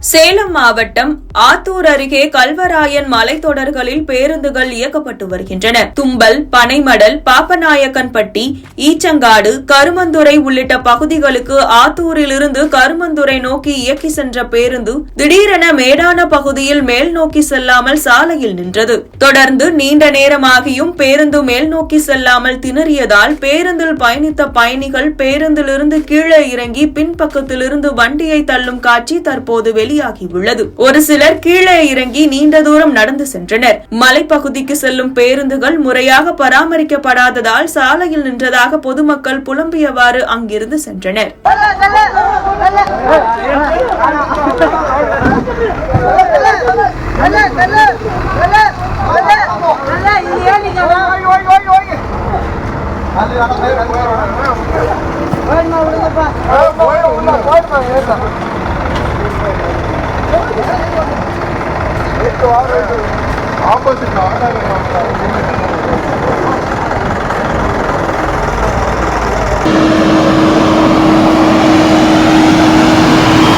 சேலம் மாவட்டம் ஆத்தூர் அருகே கல்வராயன் மலைத்தொடர்களில் பேருந்துகள் இயக்கப்பட்டு வருகின்றன. தும்பல், பனைமடல், பாப்பநாயக்கன்பட்டி, ஈச்சங்காடு, கருமந்துறை உள்ளிட்ட பகுதிகளுக்கு ஆத்தூரிலிருந்து கருமந்துறை நோக்கி இயக்கி சென்ற பேருந்து திடீரென மேடான பகுதியில் மேல் நோக்கி செல்லாமல் சாலையில் நின்றது. தொடர்ந்து நீண்ட நேரமாகியும் பேருந்து மேல் நோக்கி செல்லாமல் திணறியதால் பேருந்தில் பயணித்த பயணிகள் பேருந்திலிருந்து கீழே இறங்கி பின்பக்கத்திலிருந்து வண்டியை தள்ளும் காட்சி தற்போது வெளியாகியுள்ளது. ஒரு சிலர் கீழே இறங்கி நீண்ட தூரம் நடந்து சென்றனர். மலைப்பகுதிக்கு செல்லும் பேருந்துகள் முறையாக பராமரிக்கப்படாததால் சாலையில் நின்றதாக பொதுமக்கள் புலம்பியவாறு அங்கிருந்து சென்றனர். ஆப்போசிட்